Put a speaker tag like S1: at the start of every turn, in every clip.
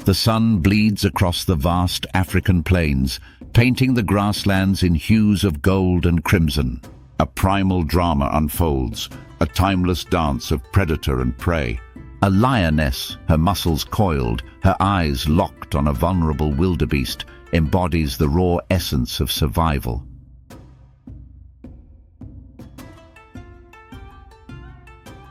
S1: The sun bleeds across the vast African plains, painting the grasslands in hues of gold and crimson. A primal drama unfolds, a timeless dance of predator and prey. A lioness, her muscles coiled, her eyes locked on a vulnerable wildebeest, embodies the raw essence of survival.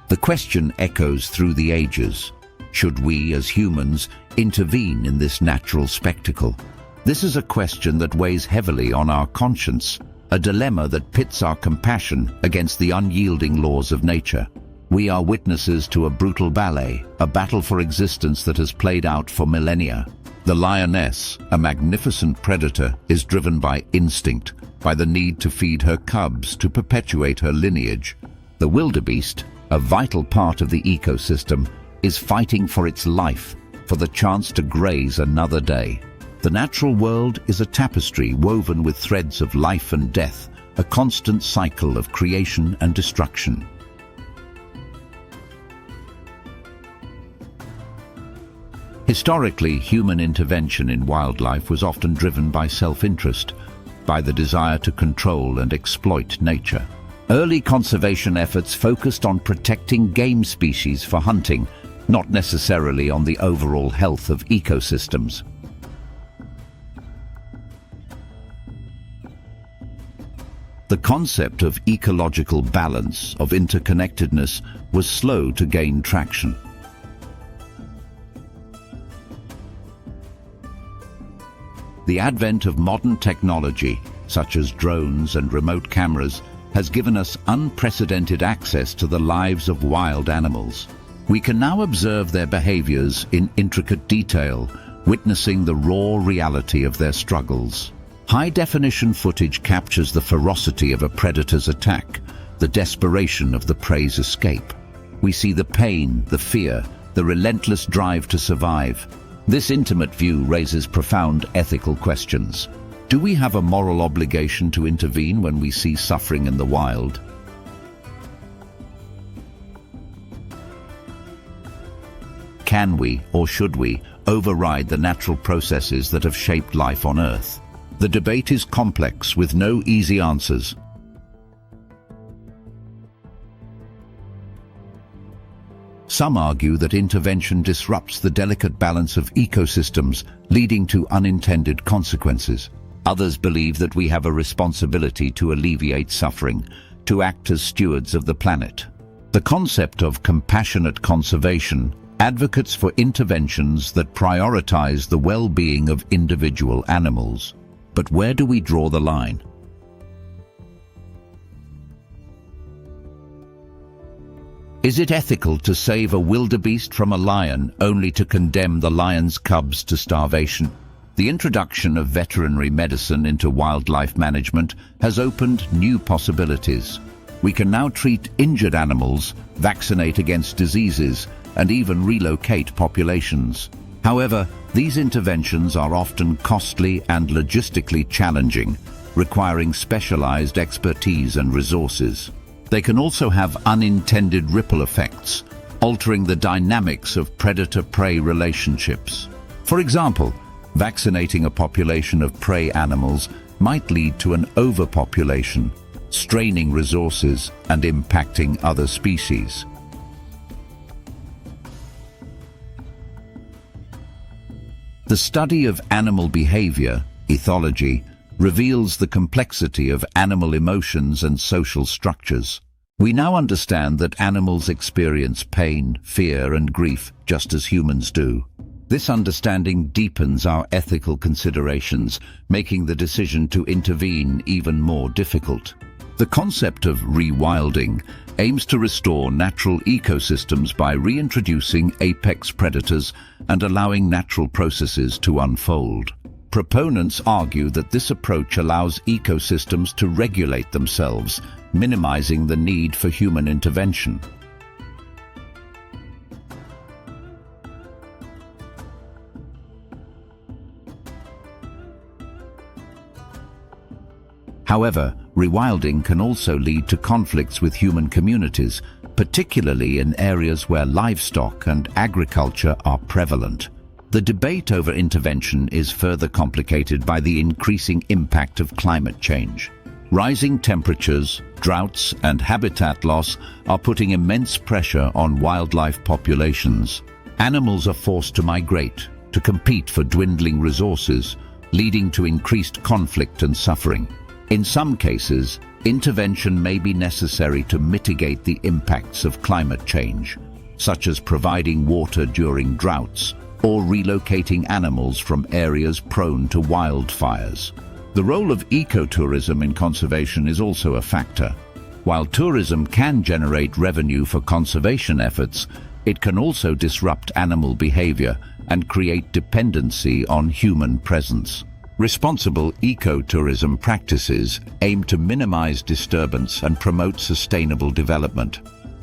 S1: The question echoes through the ages. Should we, as humans, intervene in this natural spectacle? This is a question that weighs heavily on our conscience, a dilemma that pits our compassion against the unyielding laws of nature. We are witnesses to a brutal ballet, a battle for existence that has played out for millennia. The lioness, a magnificent predator, is driven by instinct, by the need to feed her cubs to perpetuate her lineage. The wildebeest, a vital part of the ecosystem, is fighting for its life, for the chance to graze another day. The natural world is a tapestry woven with threads of life and death, a constant cycle of creation and destruction. Historically, human intervention in wildlife was often driven by self-interest, by the desire to control and exploit nature. Early conservation efforts focused on protecting game species for hunting, not necessarily on the overall health of ecosystems. The concept of ecological balance, of interconnectedness, was slow to gain traction. The advent of modern technology, such as drones and remote cameras, has given us unprecedented access to the lives of wild animals. We can now observe their behaviors in intricate detail, witnessing the raw reality of their struggles. High-definition footage captures the ferocity of a predator's attack, the desperation of the prey's escape. We see the pain, the fear, the relentless drive to survive. This intimate view raises profound ethical questions. Do we have a moral obligation to intervene when we see suffering in the wild? Can we, or should we, override the natural processes that have shaped life on Earth? The debate is complex, with no easy answers. Some argue that intervention disrupts the delicate balance of ecosystems, leading to unintended consequences. Others believe that we have a responsibility to alleviate suffering, to act as stewards of the planet. The concept of compassionate conservation advocates for interventions that prioritize the well-being of individual animals. But where do we draw the line? Is it ethical to save a wildebeest from a lion only to condemn the lion's cubs to starvation? The introduction of veterinary medicine into wildlife management has opened new possibilities. We can now treat injured animals, vaccinate against diseases, and even relocate populations. However, these interventions are often costly and logistically challenging, requiring specialized expertise and resources. They can also have unintended ripple effects, altering the dynamics of predator-prey relationships. For example, vaccinating a population of prey animals might lead to an overpopulation, straining resources and impacting other species. The study of animal behavior, ethology, reveals the complexity of animal emotions and social structures. We now understand that animals experience pain, fear, and grief just as humans do. This understanding deepens our ethical considerations, making the decision to intervene even more difficult. The concept of rewilding aims to restore natural ecosystems by reintroducing apex predators and allowing natural processes to unfold. Proponents argue that this approach allows ecosystems to regulate themselves, minimizing the need for human intervention. However, rewilding can also lead to conflicts with human communities, particularly in areas where livestock and agriculture are prevalent. The debate over intervention is further complicated by the increasing impact of climate change. Rising temperatures, droughts, and habitat loss are putting immense pressure on wildlife populations. Animals are forced to migrate, to compete for dwindling resources, leading to increased conflict and suffering. In some cases, intervention may be necessary to mitigate the impacts of climate change, such as providing water during droughts or relocating animals from areas prone to wildfires. The role of ecotourism in conservation is also a factor. While tourism can generate revenue for conservation efforts, it can also disrupt animal behavior and create dependency on human presence. Responsible ecotourism practices aim to minimize disturbance and promote sustainable development.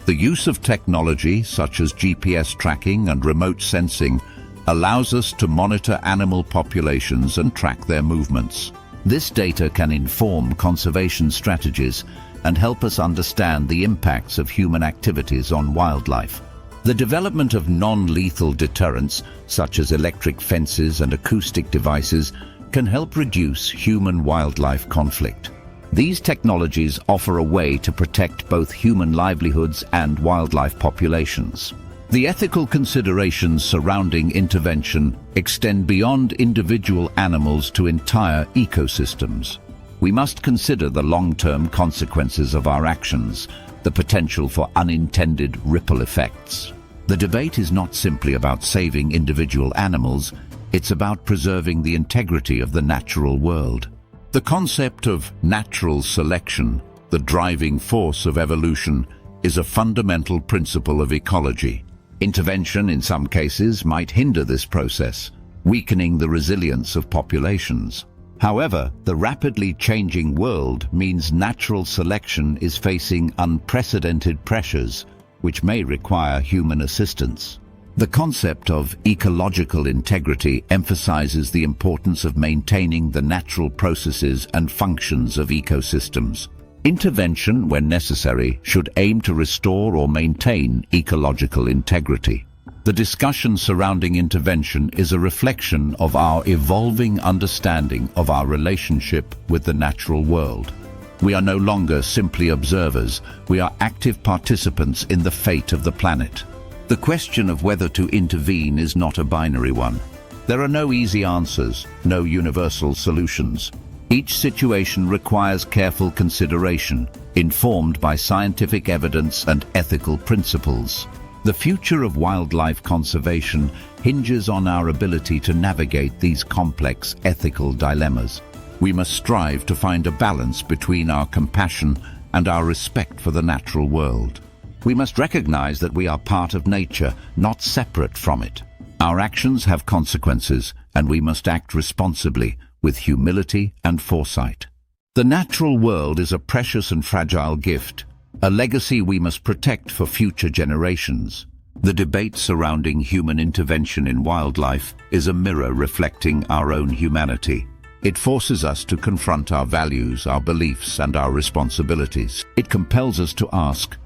S1: The use of technology such as GPS tracking and remote sensing allows us to monitor animal populations and track their movements. This data can inform conservation strategies and help us understand the impacts of human activities on wildlife. The development of non-lethal deterrents, such as electric fences and acoustic devices, can help reduce human-wildlife conflict. These technologies offer a way to protect both human livelihoods and wildlife populations. The ethical considerations surrounding intervention extend beyond individual animals to entire ecosystems. We must consider the long-term consequences of our actions, the potential for unintended ripple effects. The debate is not simply about saving individual animals, it's about preserving the integrity of the natural world. The concept of natural selection, the driving force of evolution, is a fundamental principle of ecology. Intervention, in some cases, might hinder this process, weakening the resilience of populations. However, the rapidly changing world means natural selection is facing unprecedented pressures, which may require human assistance. The concept of ecological integrity emphasizes the importance of maintaining the natural processes and functions of ecosystems. Intervention, when necessary, should aim to restore or maintain ecological integrity. The discussion surrounding intervention is a reflection of our evolving understanding of our relationship with the natural world. We are no longer simply observers, we are active participants in the fate of the planet. The question of whether to intervene is not a binary one. There are no easy answers, no universal solutions. Each situation requires careful consideration, informed by scientific evidence and ethical principles. The future of wildlife conservation hinges on our ability to navigate these complex ethical dilemmas. We must strive to find a balance between our compassion and our respect for the natural world. We must recognize that we are part of nature, not separate from it. Our actions have consequences, and we must act responsibly, with humility and foresight. The natural world is a precious and fragile gift, a legacy we must protect for future generations. The debate surrounding human intervention in wildlife is a mirror reflecting our own humanity. It forces us to confront our values, our beliefs, and our responsibilities. It compels us to ask,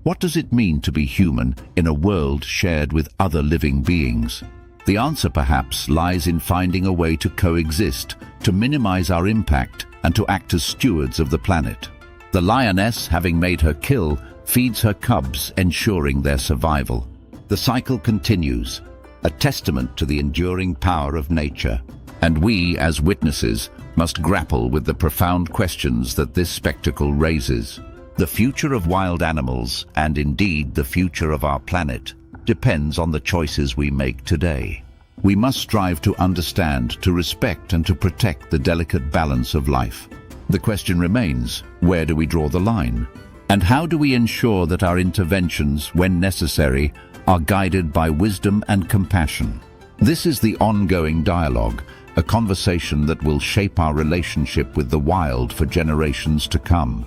S1: what does it mean to be human in a world shared with other living beings? The answer perhaps lies in finding a way to coexist, to minimize our impact, and to act as stewards of the planet. The lioness, having made her kill, feeds her cubs, ensuring their survival. The cycle continues, a testament to the enduring power of nature. And we, as witnesses, must grapple with the profound questions that this spectacle raises. The future of wild animals, and indeed the future of our planet, depends on the choices we make today. We must strive to understand, to respect, and to protect the delicate balance of life. The question remains, where do we draw the line? And how do we ensure that our interventions, when necessary, are guided by wisdom and compassion? This is the ongoing dialogue, a conversation that will shape our relationship with the wild for generations to come.